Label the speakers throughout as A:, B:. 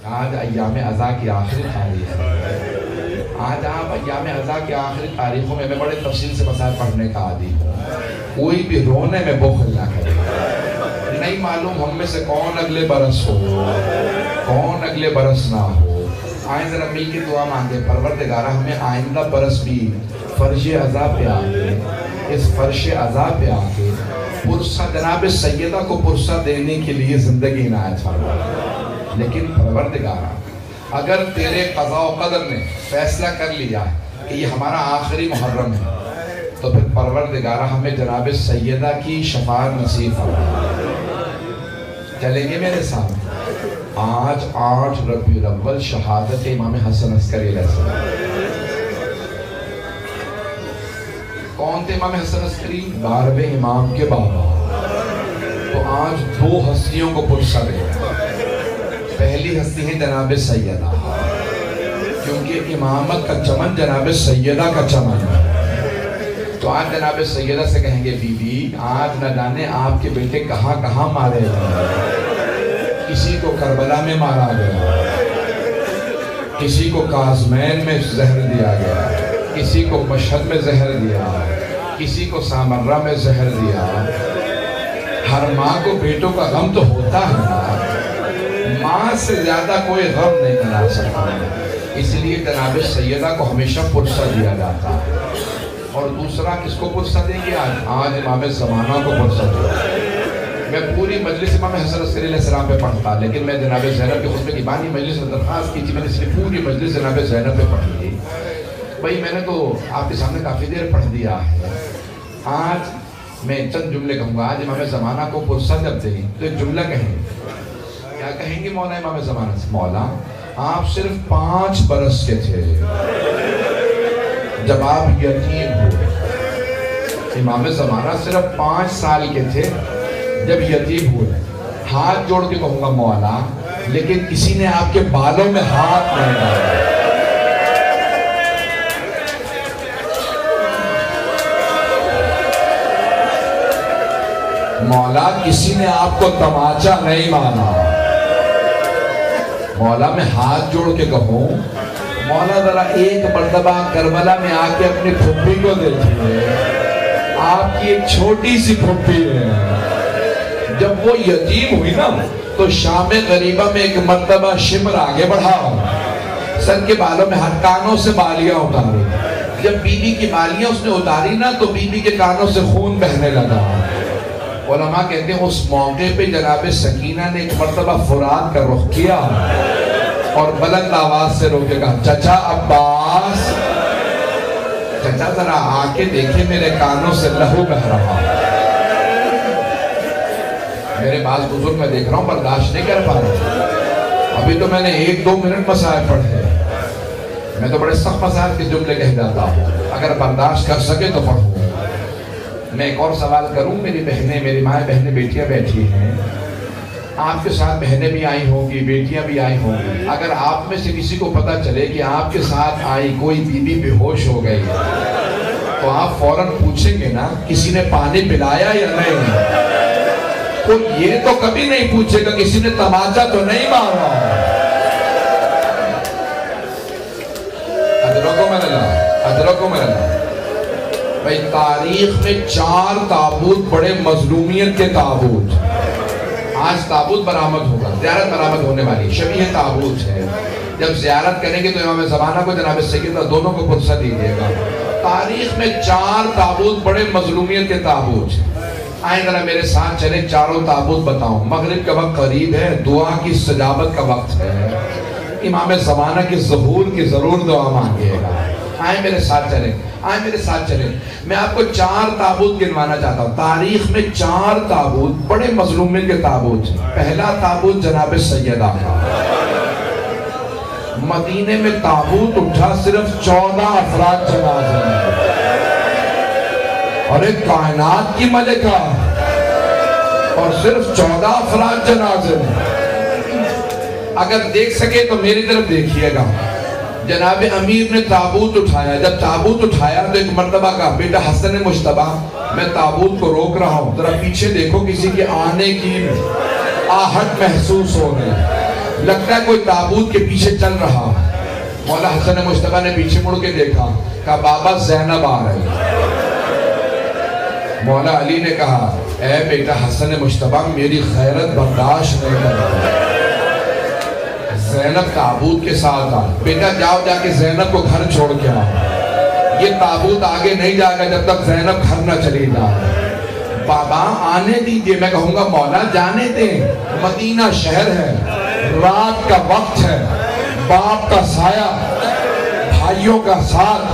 A: آج ایام عزا کی آخری تاریخ ہے. آج آپ ایام عزا کی آخری تاریخوں میں بڑے تفصیل سے مسائل پڑھنے کا عادی ہوں. کوئی بھی رونے میں بخل نہ کرے. نہیں معلوم ہم میں سے کون اگلے برس ہو, کون اگلے برس نہ ہو. آئیں ذرا مل کے دعا مانگے, پروردگارہ ہمیں آئندہ برس بھی فرش عزا پہ آ کے, اس فرش عزا پہ آ کے پرسہ جناب سیدہ کو پرسہ دینے کے لیے زندگی عنایت فرما. لیکن پروردگارہ اگر تیرے قضاء و قدر نے فیصلہ کر لیا کہ یہ ہمارا آخری محرم ہے, تو پھر پروردگارہ ہمیں جناب سیدہ کی شفاعت نصیب فرما. چلیں گے میرے سامنے. آج 8 ربیع الاول شہادت امام حسن عسکری علیہ السلام. کون تھے امام حسن عسکری؟ 12ویں امام کے بابا. تو آج 2 ہستیوں کو پرسہ دے. پہلی ہستی ہے جناب سیدہ, کیونکہ امامت کا چمن جناب سیدہ کا چمن ہے. تو آج جناب سیدہ سے کہیں گے بی بی آج نہ جانے آپ کے بیٹے کہاں کہاں مارے گئے. کسی کو کربلا میں مارا گیا, کسی کو کاظمین میں زہر دیا گیا, کسی کو مشہد میں زہر دیا, کسی کو سامرہ میں زہر دیا. ہر ماں کو بیٹوں کا غم تو ہوتا ہے نا, ماں سے زیادہ کوئی غم نہیں منا سکتا. اس لیے جناب سیدہ کو ہمیشہ پرسہ دیا جاتا ہے. اور دوسرا کس کو پرسہ دیں گے آج امام زمانہ کو پرسہ دیا. میں پوری مجلس امام حسن عسکری علیہ السلام پہ پڑھتا, لیکن میں جناب زینب کے خطبے کی بانی مجلس میں درخواست کی تھی, میں نے اس لیے پوری مجلس جناب زینب پہ پڑھ لی. بھائی میں نے تو آپ کے سامنے کافی دیر پڑھ دیا ہے. آج میں چند جملے کہوں گا. آج امام زمانہ کو پرسہ جب دیں تو ایک جملہ کہیں. کیا کہیں گے مولا امام زمانہ سے؟ مولا آپ صرف 5 برس کے تھے جب آپ یتیم ہوئے. امام زمانہ صرف 5 سال کے تھے جب یتیم ہوئے. ہاتھ جوڑ کے کہوں گا مولا, لیکن کسی نے آپ کے بالوں میں ہاتھ نہیں ڈالا. مولا کسی نے آپ کو تماچا نہیں مانا. مولا میں ہاتھ جوڑ کے کہوں مولا ذرا ایک مرتبہ کربلا میں آ کے اپنی پھپھی کو دیکھیے. آپ کی ایک چھوٹی سی پھپھی ہے. جب وہ یتیم ہوئی نا تو شام غریبہ میں ایک مرتبہ شمر آگے بڑھا, سر کے بالوں میں ہر کانوں سے بالیاں اتاری. جب بی بی کی بالیاں اس نے اتاری نا تو بی بی کے کانوں سے خون بہنے لگا. علماء کہتے ہیں اس موقع پہ جناب سکینہ نے ایک مرتبہ فرات کا رخ کیا اور بلند آواز سے رو کے کہا چچا عباس, چچا ذرا آ کے دیکھیں میرے کانوں سے لہو بہ رہا. میرے بعض بزرگ میں دیکھ رہا ہوں برداشت نہیں کر پا رہا. ابھی تو میں نے 1-2 منٹ مسائل پڑھے. میں تو بڑے سخت مسائل کے جملے کہہ جاتا ہوں, اگر برداشت کر سکے تو پڑھوں. میں ایک اور سوال کروں. میری بہنیں, میری مائیں بہنیں بیٹیاں بیٹھی ہیں. آپ کے ساتھ بہنیں بھی آئی ہوں گی, بیٹیاں بھی آئی ہوں گی. اگر آپ میں سے کسی کو پتا چلے کہ آپ کے ساتھ آئی کوئی بی بی بے ہوش ہو گئی, تو آپ فوراً پوچھیں گے نا کسی نے پانی پلایا یا نہیں. تو یہ تو کبھی نہیں پوچھے گا کسی نے تماچا تو نہیں مارا. ادرکم اللہ. بھائی تاریخ میں 4 تابوت بڑے مظلومیت کے تابوت. آج تابوت برآمد ہوگا, زیارت برآمد ہونے والی شبیہ تابوت ہے. جب زیارت کریں گے تو امام زمانہ کو جناب سیدہ دونوں کو پرسہ دیجیے گا. تاریخ میں 4 تابوت بڑے مظلومیت کے تابوت. آئیں ذرا میرے ساتھ چلیں, 4 تابوت بتاؤں. مغرب کا وقت قریب ہے, دعا کی استجابت کا وقت ہے. امام زمانہ کی ظہور کی ضرور دعا مانگیے گا. آئیں میرے ساتھ چلیں, آئیں میرے ساتھ چلیں. میں آپ کو 4 تابوت گنوانا چاہتا ہوں. تاریخ میں 4 تابوت بڑے مظلومیت کے تابوت. پہلا تابوت جناب سیدہ کا. مدینے میں تابوت اٹھا, صرف 14 افراد جنازے میں, اور ایک کائنات کی ملکہ, اور صرف 14 افراد جنازے میں. اگر دیکھ سکے تو میری طرف دیکھیے گا. جناب امیر نے تابوت اٹھایا. جب تابوت اٹھایا تو ایک مرتبہ کہا بیٹا حسن مجتبیٰ میں تابوت کو روک رہا ہوں, ذرا پیچھے دیکھو کسی کے آنے کی آہٹ محسوس ہو رہی. لگتا ہے کوئی تابوت کے پیچھے چل رہا ہے. مولا حسن مجتبیٰ نے پیچھے مڑ کے دیکھا, کہا بابا زینب آ رہی. مولا علی نے کہا اے بیٹا حسن مجتبیٰ, میری غیرت برداشت نہیں کر رہی. زینب تابوت کے ساتھ آ, بیٹا جاؤ جا کے زینب کو گھر چھوڑ کے آؤ. یہ تابوت آگے نہیں جائے گا جب تک زینب گھر نہ چلی جائے. بابا آنے دیجئے. میں کہوں گا مولا جانے دیں, مدینہ شہر ہے, رات کا وقت ہے, باپ کا سایہ, بھائیوں کا ساتھ.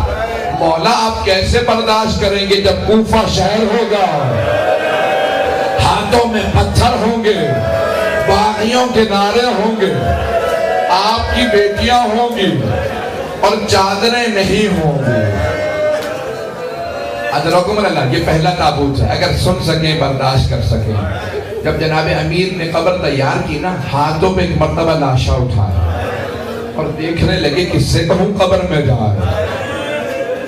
A: مولا آپ کیسے برداشت کریں گے جب کوفہ شہر ہوگا, ہاتھوں میں پتھر ہوں گے, باغیوں کے نعرے ہوں گے, آپ کی بیٹیاں ہوں گی اور چادریں نہیں ہوں گی. ادرکم اللہ, یہ پہلا تابوت ہے. اگر سن سکیں, برداشت کر سکیں. جب جناب امیر نے قبر تیار کی نا, ہاتھوں پہ ایک مرتبہ لاشا اٹھایا اور دیکھنے لگے کس سے کہوں قبر میں جائے.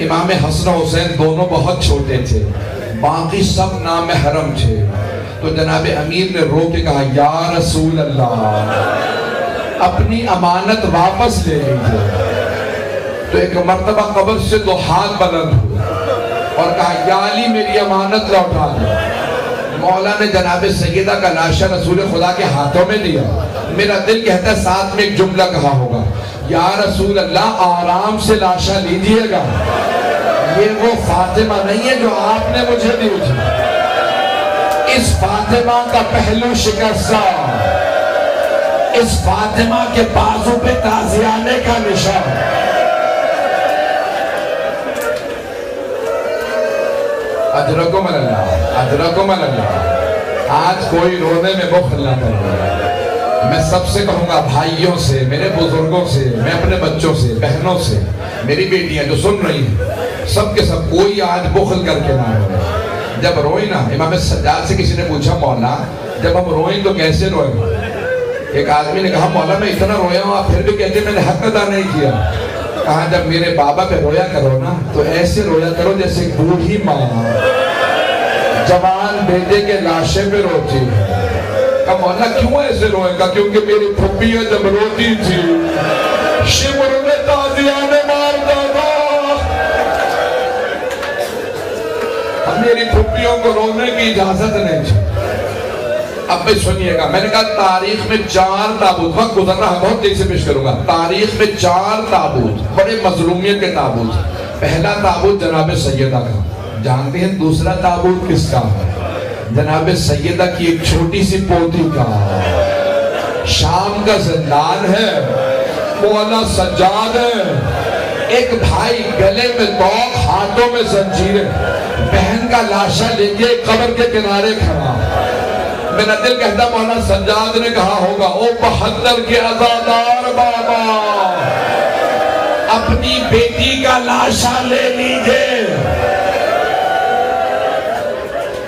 A: امام حسن و حسین دونوں بہت چھوٹے تھے, باقی سب نامحرم تھے. تو جناب امیر نے رو کے کہا یا رسول اللہ, اپنی امانت واپس لے لیجیے. تو ایک مرتبہ قبر سے دو ہاتھ بلند ہوئے اور کہا یا علی میری امانت لوٹا دے. مولا نے جناب سیدہ کا لاشا رسول خدا کے ہاتھوں میں دیا. میرا دل کہتا ہے ساتھ میں ایک جملہ کہا ہوگا, یا رسول اللہ آرام سے لاشا لیجئے گا, یہ وہ فاطمہ نہیں ہے جو آپ نے مجھے دی تھی. اس فاطمہ کا پہلو شکستہ, اس فاطمہ کے بازو پہ تازیانے کا نشان. اجرکم اللہ, اجرکم اللہ. آج کوئی رونے میں بخل نہ کرے. میں سب سے کہوں گا, بھائیوں سے, میرے بزرگوں سے, میں اپنے بچوں سے, بہنوں سے, میری بیٹیاں جو سن رہی ہیں, سب کے سب کوئی آج بخل کر کے نہ روئے. جب روئی نا, امام سجاد سے کسی نے پوچھا مولا جب ہم روئیں تو کیسے روئیں؟ ایک آدمی نے کہا مولا میں اتنا رویا ہوں, آپ پھر بھی کہتے میں نے حق ادا نہیں کیا. کہا جب میرے بابا پہ رویا کرو نا تو ایسے رویا کرو جیسے بوڑھی ماں جوان بیٹے کے لاشے پہ روتی ہے. کہا مولا کیوں ایسے روئے گا؟ کیونکہ میری پھپھیاں جب روتی تھی شمر میں تازیانے مارتا تھا. اب میری پھپھیوں کو رونے کی اجازت نہیں تھی. اب بھی سنیے گا, میں نے کہا تاریخ میں 4 تابوت, وقت گزر رہا ہے بہت تیزی سے پیش کروں گا. تاریخ میں 4 تابوت, بڑے مظلومیت کے تابوت. پہلا تابوت جناب سیدہ کا, جانتے ہیں دوسرا تابوت کس کا ہے؟ جناب سیدہ کی ایک چھوٹی سی پوتی کا. شام کا زندان ہے, مولا سجاد ہے, ایک بھائی گلے میں توق, ہاتھوں میں زنجیریں, بہن کا لاشا لے کے قبر کے کنارے کھڑا. میرا دل کہتا مولا سجاد نے کہا ہوگا او 72 کے عزادار بابا, اپنی بیٹی کا لاشا لے لیجئے.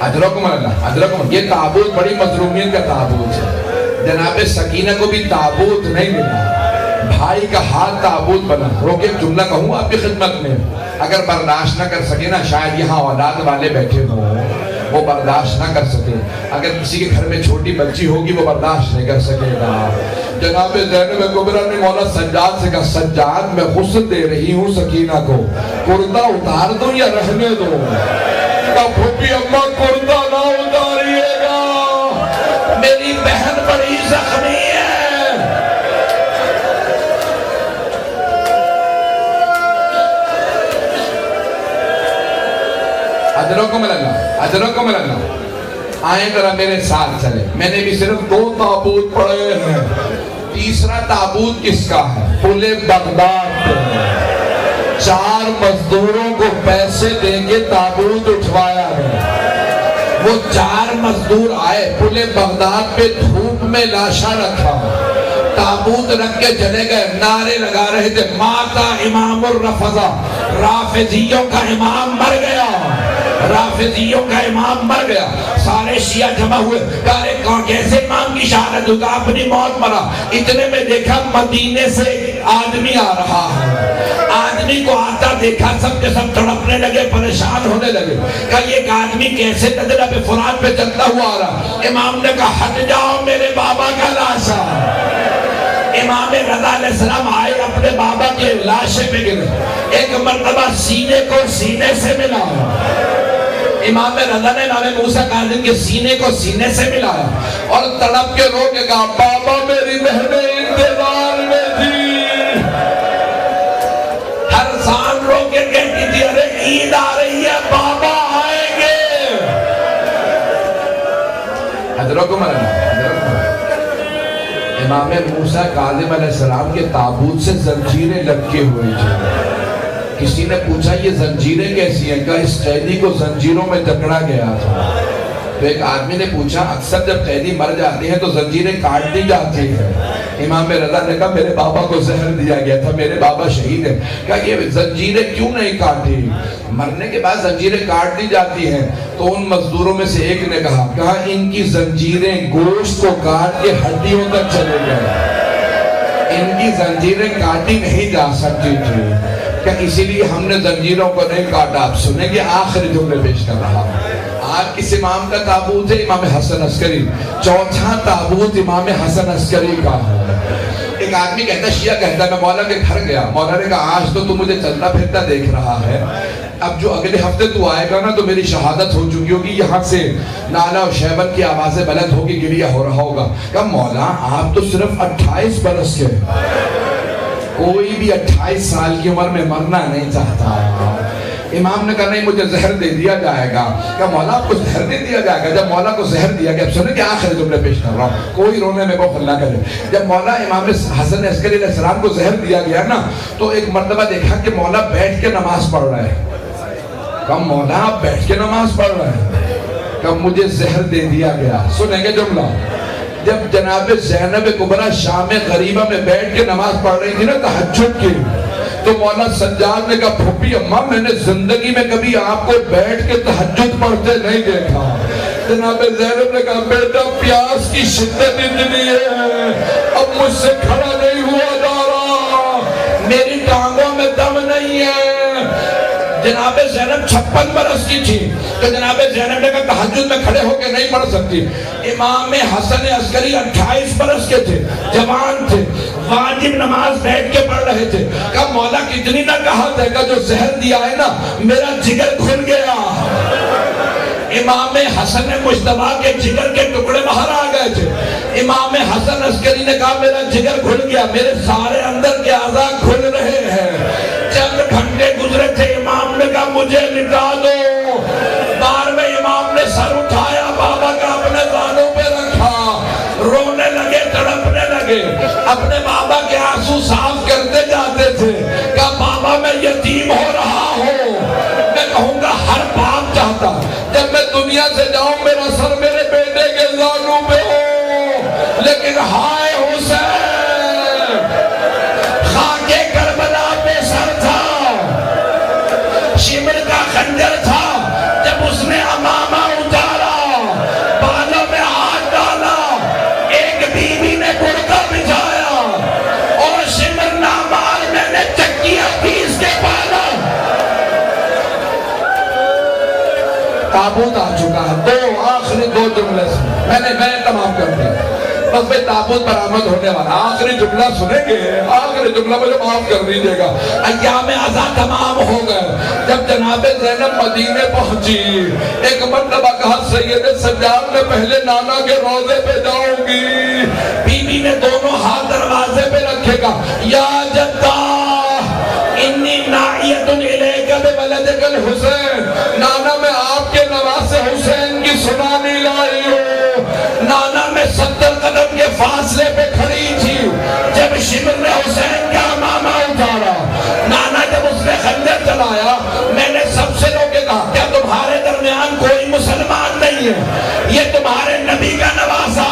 A: اجرکم اللہ, اجرکم. یہ تابوت بڑی مظلومیت کا تابوت ہے. جناب سکینہ کو بھی تابوت نہیں ملا, بھائی کا ہاتھ تابوت بنا. روکے ایک جملہ کہوں آپ کی خدمت میں, اگر برداشت نہ کر سکے نا, شاید یہاں اولاد والے بیٹھے ہوں وہ برداشت نہ کر سکے. اگر کسی کے گھر میں چھوٹی بچی ہوگی وہ برداشت نہیں کر سکے گا. جناب زینب کبریٰ نے مولا سجاد سے کہا سجاد میں غسل دے رہی ہوں سکینہ کو, کرتا اتار دوں یا رہنے دوں؟ کہا پھوپھی اماں کرتا نہ اتاریے گا, میری بہن بڑی زخمی ہے. اجرکم اللہ, اجرکم اللہ. آئیں ذرا میرے ساتھ چلے. میں نے بھی صرف 2 تابوت پڑھے ہیں. تیسرا تابوت کس کا ہے؟ پل بغداد پہ 4 مزدوروں کو پیسے دے کے تابوت اٹھوایا ہے. وہ 4 مزدور آئے, پل بغداد پہ دھوپ میں لاشا رکھا, تابوت رکھ کے چلے گئے, نعرے لگا رہے تھے ماتا امام الرفضہ, رافضیوں کا امام مر گیا, رافضیوں کا امام مر گیا. سارے شیعہ جمع ہوئے, کہا کیسے امام کی شہادت ہوگا, اپنی موت مرا. اتنے میں دیکھا مدینے سے آدمی آ رہا ہے. آدمی کو آتا دیکھا, سب کے سب تڑپنے لگے, پریشان ہونے لگے. کہا یہ ایک آدمی کیسے نظر پہ فرات پہ چلتا ہوا آ رہا. امام نے کہا ہٹ جاؤ, میرے بابا کا لاشا. امام رضا علیہ السلام آئے اپنے بابا کے لاشے پہ گرے، ایک مرتبہ سینے کو سینے سے ملا، امام رضا نے امام موسیٰ کاظم کے سینے کو سینے سے ملایا اور تڑپ کے رو کے کہا بابا میری بہنیں انتظار میں تھی، ہر سال رو کے کہتی تھی ارے عید آ رہی ہے بابا آئیں گے۔ حضرتکم امام موسیٰ کاظم علیہ السلام کے تابوت سے زنجیریں لٹکے ہوئے تھے، کسی نے پوچھا یہ زنجیریں کیسی ہیں؟ کہا اس قیدی کو زنجیروں میں جکڑا گیا تھا۔ تو ایک آدمی نے پوچھا اکثر جب قیدی مر جاتے ہیں تو زنجیریں کاٹ دی جاتی ہیں، امام رضا نے کہا میرے بابا کو زہر دیا گیا تھا، میرے بابا شہید ہیں۔ کہا یہ زنجیریں کیوں نہیں کاٹی؟ مرنے کے بعد زنجیریں کاٹ دی جاتی ہیں۔ تو ان مزدوروں میں سے ایک نے کہا ان کی زنجیریں گوشت کو کاٹ کے ہڈیوں تک چلے گئے، ان کی زنجیریں کاٹی نہیں جا سکتی تھی، کہ اسی لیے ہم نے زنجیروں کو نہیں کاٹا۔ آپ سنیں گے آخری جملے پیش کر رہا ہوں۔ آج کس امام کا تابوت ہے؟ امام حسن عسکری۔ چوتھا تابوت امام حسن عسکری کا ہے۔ ایک آدمی کہتا ہے، شیعہ کہتا ہے میں مولا کے گھر گیا، مولا نے کہا آج تو مجھے چلتا پھرتا دیکھ رہا ہے، اب جو اگلے ہفتے تو آئے گا نا تو میری شہادت ہو چکی ہوگی، یہاں سے نالا و شیبن کی آوازیں بلند ہوگی، گریہ ہو رہا ہوگا۔ کہا مولا آپ تو صرف 28 برس کے، کوئی بھی 28 سال کی عمر میں مرنا نہیں چاہتا۔ امام نے کہا نہیں مجھے زہر دے دیا جائے گا۔ کہا مولا آپ کو زہر دے دیا جائے گا؟ جب مولا کو زہر دیا گیا، اب سنیں کہ آخر جملے پیش کر رہا ہوں، کوئی رونے میں بخل نہ کرے۔ جب مولا امام حسن عسکری علیہ السلام کو زہر دیا گیا نا تو ایک مرتبہ دیکھا کہ مولا بیٹھ کے نماز پڑھ رہا ہے۔ کہا مولا آپ بیٹھ کے نماز پڑھ رہے ہیں؟ کہا مجھے زہر دے دیا گیا۔ سنیں گے جملہ، جب جناب زینب کبریٰ شام غریبہ میں بیٹھ کے نماز پڑھ رہی تھی نا تہجد کی، تو مولا سجاد نے کہا پھوپھی اماں میں نے زندگی میں کبھی آپ کو بیٹھ کے تہجد پڑھتے نہیں دیکھا۔ جناب زینب نے کہا بیٹا پیاس کی شدت اتنی ہے اب مجھ سے کھڑا نہیں ہوا جا رہا، میری ٹانگوں میں دم نہیں ہے۔ جناب زینب 56 برس کی تھی تو جناب زینب نے کہا تہجد میں کھڑے ہو کے نہیں پڑھ سکتی۔ امام حسن عسکری 28 برس کے تھے، جوان تھے، واجب نماز بیٹھ کے پڑھ رہے تھے۔ کہا مولا کتنی نہ کہا تھا کہ جو زہر دیا ہے نا میرا جگر کھل گیا۔ امام حسن مجتبیٰ کے جگر کے ٹکڑے باہر آ گئے تھے۔ امام حسن عسکری نے کہا میرا جگر کھل گیا، میرے سارے اندر کے اعضاء کھل رہے ہیں۔ چند گھنٹے گزرے تھے، امام نے کہا مجھے لٹا دو۔ بار میں امام نے سر اٹھایا، بابا کا اپنے زانوں پہ رکھا، رونے لگے، تڑپنے لگے، اپنے بابا کے آنسو صاف کرتے جاتے تھے۔ کہا بابا میں یتیم ہو رہا ہوں، میں کہوں گا ہر باپ چاہتا جب میں دنیا سے جاؤں میرا سر میرے بیٹے کے زانوں پہ ہو، لیکن ہائے حسین خاک کربلا پہ سر تھا، شمر کا خنجر تھا، جب اس نے امامہ اتارا، بالوں میں ہاتھ ڈالا، ایک بیوی نے کرتا بچھایا اور شمر نامار میں نے چکیاں پیس کے پالا۔ تابوت آ چکا ہے، آخری دو جملے سے میں تمام کر دیا، بس میں تابوت برآمد ہونے والا۔ آخری جملہ سنیں گے، آخری جملہ مجھے معاف کر دیجئے گا۔ ایام عزا تمام ہو گئے، جب جناب زینب مدینے پہنچی، ایک مرتبہ کہا سید سجاد میں پہلے نانا کے روضے پہ جاؤں گی۔ بیوی نے دونوں ہاتھ دروازے پہ رکھے گا، یا جدہ انی نائیت الیک بولدک الحسین، نانا میں آپ کے نواسے حسین کی سنانی لائی ہوں۔ نانا میں 70 قدم کے فاصلے پہ کھڑی تھی جب شمر نے حسین کا امامہ اتارا۔ نانا جب اس نے خنجر چلایا، میں نے سب سے رو کے کہا کیا تمہارے درمیان کوئی مسلمان نہیں ہے؟ یہ تمہارے نبی کا نواسا،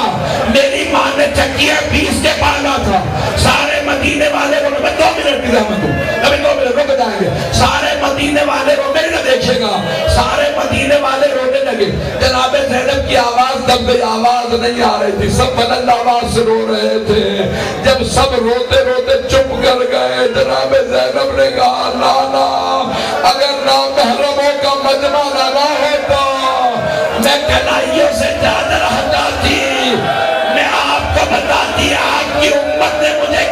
A: میری ماں نے چکیاں پیس کے پالا تھا۔ سارے مدینے والے کو میں 2 منٹ کی زحمت ہوں، ابھی 2 منٹ رک جائیں گے۔ سارے مدینے والے رو میرے نہ دیکھے گا، سارے مدینے والے رونے لگے۔ جناب زینب کی آواز دب گئی، آواز نہیں آ رہی تھی، سب بلند آواز سے رو رہے تھے۔ جب سب روتے روتے چپ کر گئے، جناب زینب نے کہا نانا اگر نامحرموں کا مجمع نہ ہوتا میں کلائیوں سے چادر ہٹاتی، میں آپ کو بتاتی آپ کی امت نے مجھے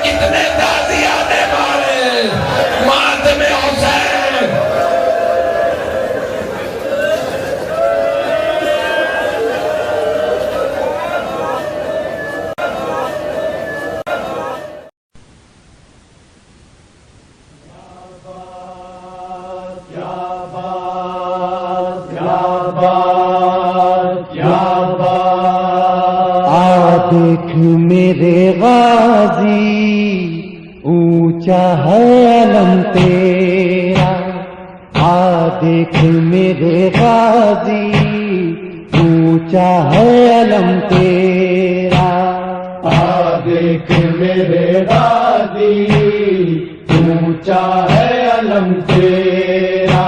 B: دیکھ میرے غازی اونچا ہے علم تیرا، دیکھ میرے غازی اونچا ہے علم تیرا،
C: دیکھ میرے غازی اونچا ہے علم تیرا،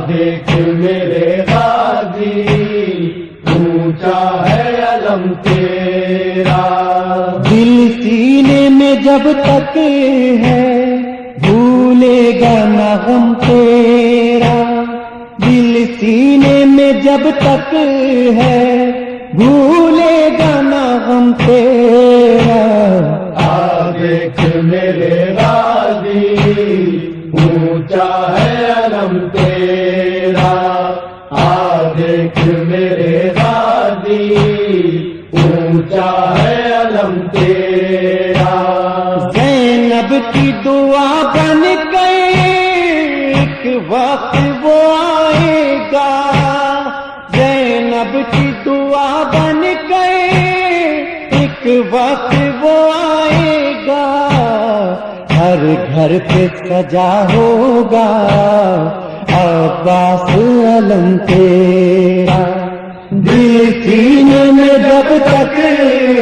C: دیکھ میرے غازی اونچا ہے علم تیرا،
B: دل سینے میں جب تک ہے بھولے گا نہ غم تیرا، دل سینے میں جب تک ہے بھولے گا نہ غم تیرا،
C: دیکھ میرے غازی اونچا ہے علم تیرا، دیکھ میرے غازی اونچا ہے علم تیرا،
B: زینب کی دعا بن گئی ایک وقت وہ آئے گا، زینب کی دعا بن گئی ایک وقت وہ آئے گا، ہر گھر پہ سجا ہوگا عباس علم تیرا، دل سینے میں جب تک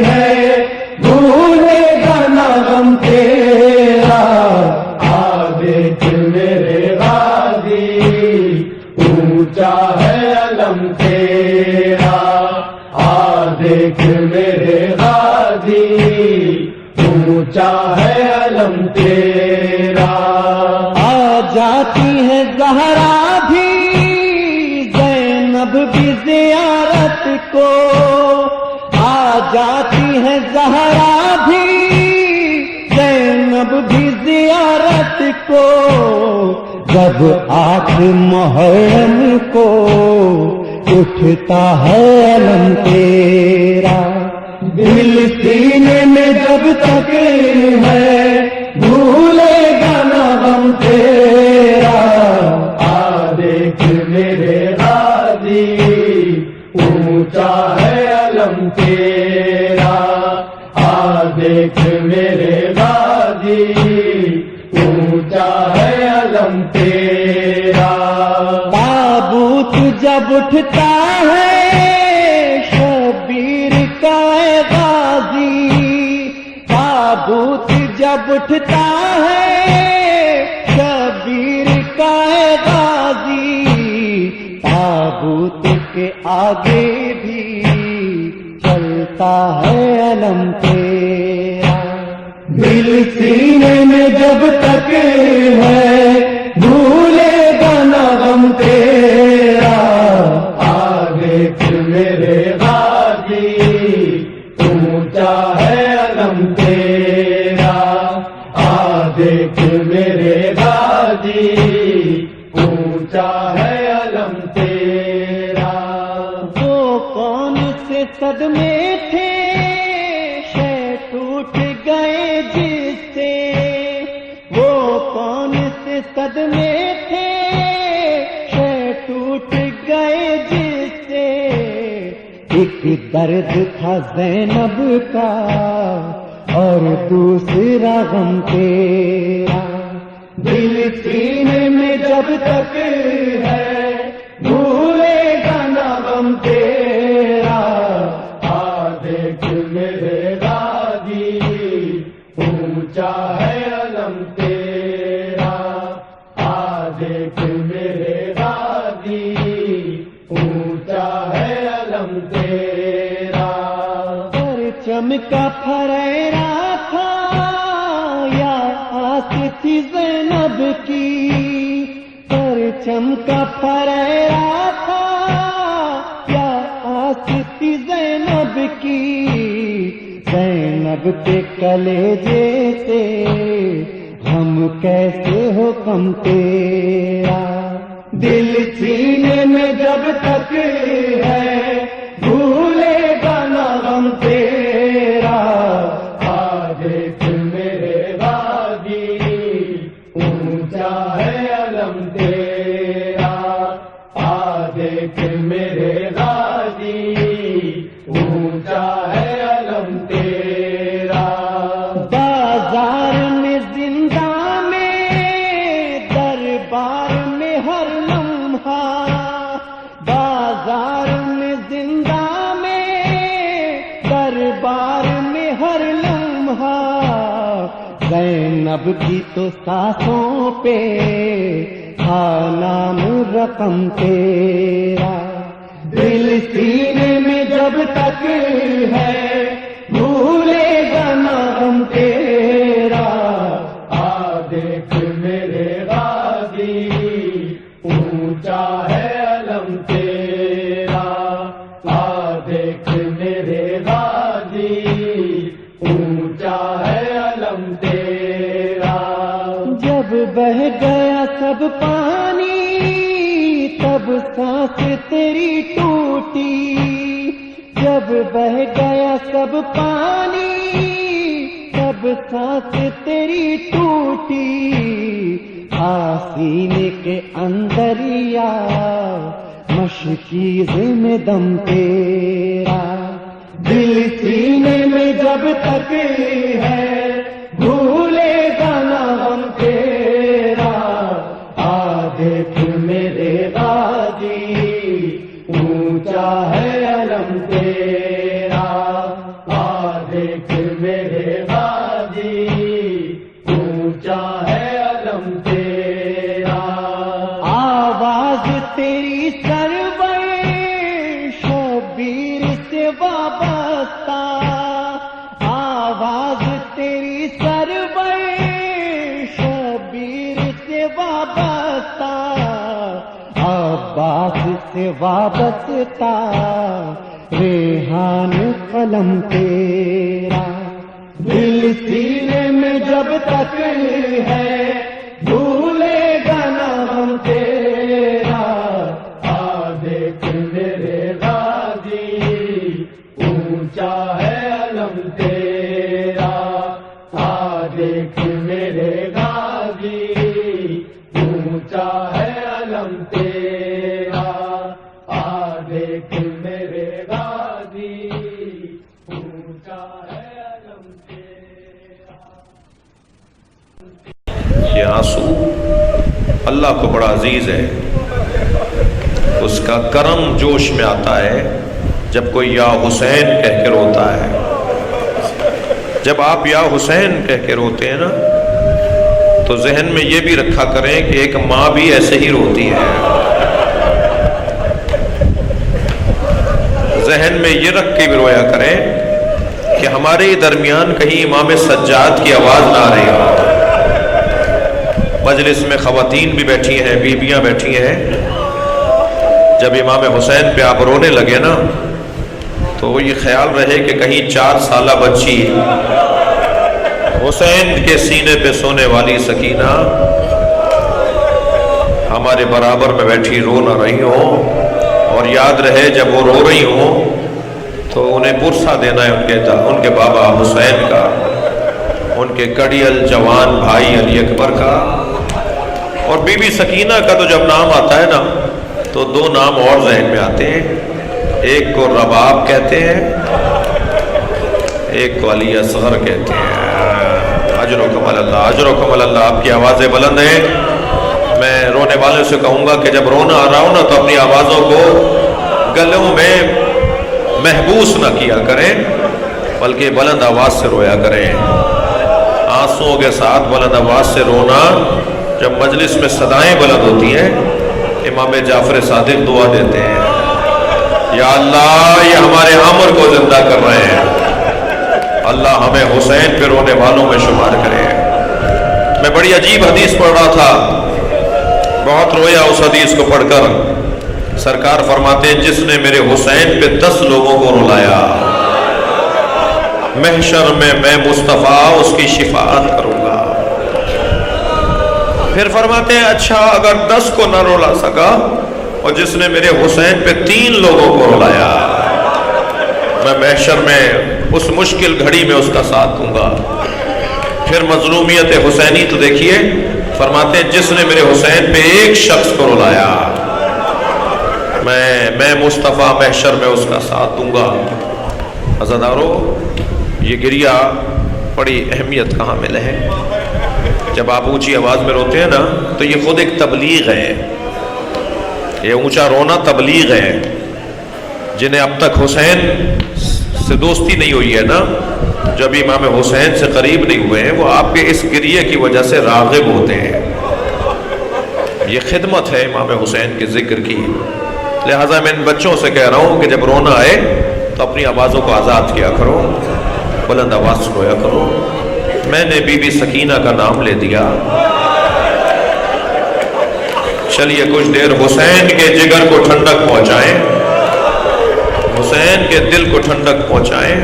B: ہے بھولے گا نہ غم تیرا،
C: دیکھ میرے غازی اونچا ہے علم تیرا، دیکھ میرے غازی اونچا ہے علم تیرا،
B: جاتی ہے زہرا بھی زینب بھی زیارت کو، جاتی ہے زہرا بھی زینب بھی زیارت کو، جب آٹھ محرم کو اٹھتا ہے علم تیرا، دل سینے میں جب تک ہے بھولے گا نہ غم تیرا،
C: دیکھ میرے غازی اونچا ہے علم تیرا، دیکھ میرے غازی اونچا ہے علم تیرا،
B: تابوت جب اٹھتا ہے شبیر کا غازی، تابوت جب اٹھتا ہے شبیر کا غازی، تابوت کے آگے بھی چلتا ہے علم تیرا، دل سینے میں جب تک ہے بھولے گا نہ غم تیرا،
C: دیکھ میرے غازی اونچا ہے علم تیرا، دیکھ میرے غازی اونچا ہے علم تیرا،
B: وہ کون سے صدمے تھے شے ٹوٹ گئے جس سے، وہ کون سے صدمے تھے شے ٹوٹ گئے جس سے، ایک درد تھا زینب کا اور دوسرا غم تیرا، دل سینے میں جب تک ہے بھولے گا نہ غم تیرا،
C: دیکھ میرے غازی اونچا ہے علم تیرا، دیکھ میرے غازی اونچا ہے علم تیرا،
B: پرچم کا پھریرا تھا یا آس تھی زینب کی، پرچم کا پھریرا تھا یا آس تھی زینب کی، زینب کے کلیجے سے ہم کیسے ہو کم تیرا، دل سینے میں جب تک ہے بھولے گا نہ غم تیرا،
C: دیکھ میرے غازی اونچا ہے علم تیرا، دیکھ میرے غازی اونچا ہے
B: بازار میں زندہ میں دربار میں ہر لمحہ، بازار میں زندہ میں دربار میں ہر لمحہ، زینب کی تو سانسوں پہ تھا نام رقم تیرا، دل سینے میں جب تک ہے بھولے گا نام تیرا،
C: دیکھ میرے غازی اونچا ہے علم تیرا، دیکھ میرے غازی اونچا ہے علم تیرا۔
B: جب بہ گیا سب پانی تب سانس تیری ٹوٹی، جب بہ گیا سب پانی تب سانس تیری ٹوٹی، آسینے کے اندر یا مشکیز میں دم تیرا، دل سینے میں جب تک ہے بھولے گا نام تیرا، دیکھ میرے غازی اونچا ہے علم تیرا، دیکھ میرے غازی اونچا ہے علم تیرا۔ آواز تیری سرور شبیر سے وابستہ، آواز تیری سرور شبیر سے وابستہ، عباس سے وابستہ ریحان قلم تیرا، دل سینے میں جب تک ہے بھولے گا نام تیرا، دیکھ میرے غازی اونچا ہے علم تیرا، دیکھ میرے غازی اونچا ہے علم تیرا، دیکھ میرے غازی اونچا ہے علم تیرا۔
D: یہ آنسو اللہ کو بڑا عزیز ہے، اس کا کرم جوش میں آتا ہے جب کوئی یا حسین کہہ کے روتا ہے۔ جب آپ یا حسین کہہ کے روتے ہیں نا تو ذہن میں یہ بھی رکھا کریں کہ ایک ماں بھی ایسے ہی روتی ہے، ذہن میں یہ رکھ کے بھی رویا کریں کہ ہمارے درمیان کہیں امام سجاد کی آواز نہ آ رہی ہو۔ مجلس میں خواتین بھی بیٹھی ہیں، بیویاں بیٹھی ہیں، جب امام حسین پہ آپ رونے لگے نا تو یہ خیال رہے کہ کہیں 4 سالہ بچی حسین کے سینے پہ سونے والی سکینہ ہمارے برابر میں بیٹھی رو نہ رہی ہوں، اور یاد رہے جب وہ رو رہی ہوں تو انہیں پرسہ دینا ہے ان کے بابا حسین کا، ان کے کڑیل جوان بھائی علی اکبر کا۔ اور بی بی سکینہ کا تو جب نام آتا ہے نا تو 2 نام اور ذہن میں آتے ہیں، ایک کو رباب کہتے ہیں، ایک کو علی اصغر کہتے ہیں۔ اجرکم اللہ، اجرکم اللہ، آپ کی آوازیں بلند ہیں۔ میں رونے والوں سے کہوں گا کہ جب رونا آ رہا ہو نا تو اپنی آوازوں کو گلوں میں محبوس نہ کیا کریں، بلکہ بلند آواز سے رویا کریں، آنسوؤں کے ساتھ بلند آواز سے رونا۔ جب مجلس میں صدائیں بلند ہوتی ہیں، امام جعفر صادق دعا دیتے ہیں، یا اللہ یہ ہمارے عمر کو زندہ کر رہے ہیں، اللہ ہمیں حسین پہ رونے والوں میں شمار کرے۔ میں بڑی عجیب حدیث پڑھ رہا تھا، بہت رویا اس حدیث کو پڑھ کر۔ سرکار فرماتے ہیں جس نے میرے حسین پہ 10 لوگوں کو رلایا، محشر میں میں مصطفیٰ اس کی شفاعت کروں گا۔ پھر فرماتے ہیں اچھا اگر 10 کو نہ رلا سکا اور جس نے میرے حسین پہ 3 لوگوں کو رلایا، میں محشر میں اس مشکل گھڑی میں اس کا ساتھ دوں گا۔ پھر مظلومیت حسینی تو دیکھیے، فرماتے ہیں جس نے میرے حسین پہ 1 شخص کو رلایا، میں مصطفیٰ محشر میں اس کا ساتھ دوں گا۔ عزادارو، یہ گریہ بڑی اہمیت کا حامل ہے. جب آپ اونچی آواز میں روتے ہیں نا تو یہ خود ایک تبلیغ ہے. یہ اونچا رونا تبلیغ ہے. جنہیں اب تک حسین سے دوستی نہیں ہوئی ہے نا، جب امام حسین سے قریب نہیں ہوئے ہیں، وہ آپ کے اس گریے کی وجہ سے راغب ہوتے ہیں. یہ خدمت ہے امام حسین کے ذکر کی. لہٰذا میں ان بچوں سے کہہ رہا ہوں کہ جب رونا آئے تو اپنی آوازوں کو آزاد کیا کرو، بلند آواز سنویا کرو. میں نے بی بی سکینہ کا نام لے دیا. چلیے کچھ دیر حسین کے جگر کو ٹھنڈک پہنچائیں، حسین کے دل کو ٹھنڈک پہنچائیں.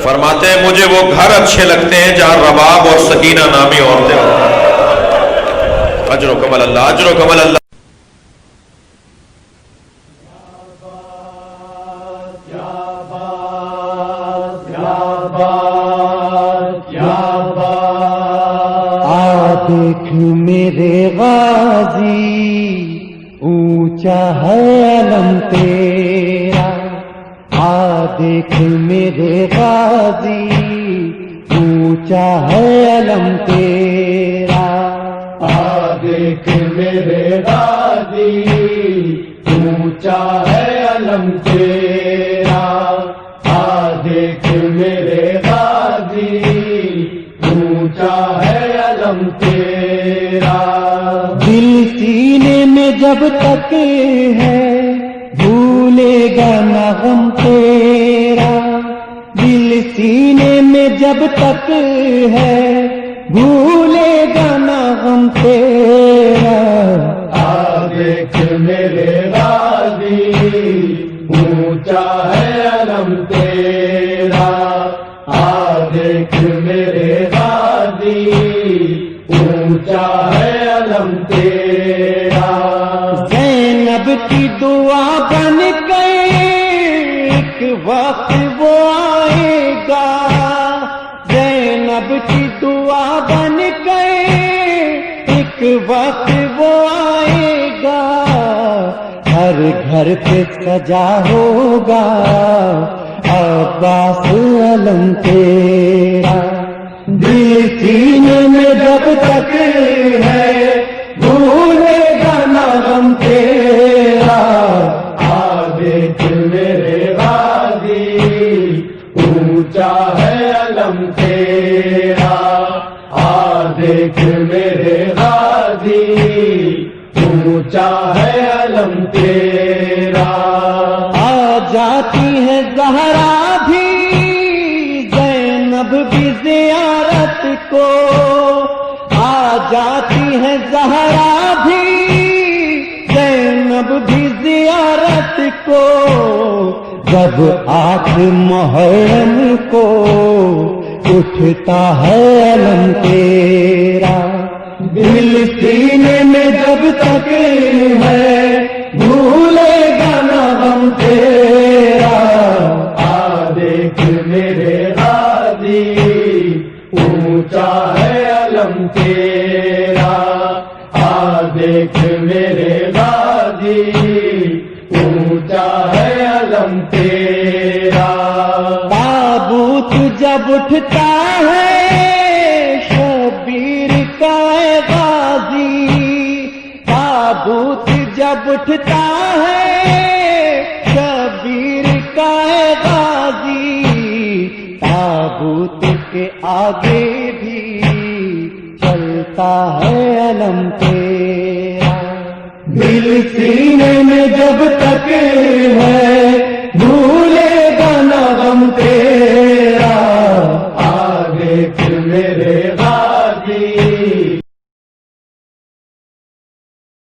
D: فرماتے ہیں مجھے وہ گھر اچھے لگتے ہیں جہاں رباب اور سکینہ نامی عورتیں ہوتی ہیں. اجر و کمل اللہ، اجر و کمل اللہ.
B: دیکھ میرے غازی اونچا ہے علم تیرا، دیکھ میرے غازی اونچا ہے علم تیرا.
C: دیکھ میرے غازی اونچا ہے علم تیرا. دیکھ میرے غازی اونچا ہے علم تیرا.
B: دل سینے میں جب تک ہے بھولے گا نہ غم تیرا. دل سینے میں جب تک ہے بھولے گا نہ غم تیرا.
C: دیکھ میرے غازی اونچا ہے علم تیرا. دیکھ میرے غازی اونچا ہے علم تیرا.
B: زینب کی دعا بن گئی ایک وقت وہ آئے گا. زینب کی دعا بن گئی ایک وقت وہ آئے گا. ہر گھر پہ سجا ہوگا عباس علم تیرا. دل سینے میں جب تک ہے بھولے گا نہ غم تیرا. دیکھ میرے غازی اونچا ہے علم تیرا. دیکھ میرے غازی اونچا ہے علم تیرا. جاتی ہے زہرا بھی زینب بھی زیارت کو. جاتی ہے زہرا بھی زینب بھی زیارت کو. جب آٹھ محرم کو اٹھتا ہے علم تیرا. دل سینے میں جب تک ہے بھولے گا نہ غم تیرا.
C: دیکھ میرے غازی اونچا ہے علم تیرا. دیکھ میرے غازی اونچا ہے علم تیرا.
B: تابوت جب اٹھتا ہے شبیر کا غازی. تابوت جب اٹھتا ہے شبیر کا غازی. تابوت کے آگے بھی چلتا ہے علم تیرا.
C: دل سینے میں جب تک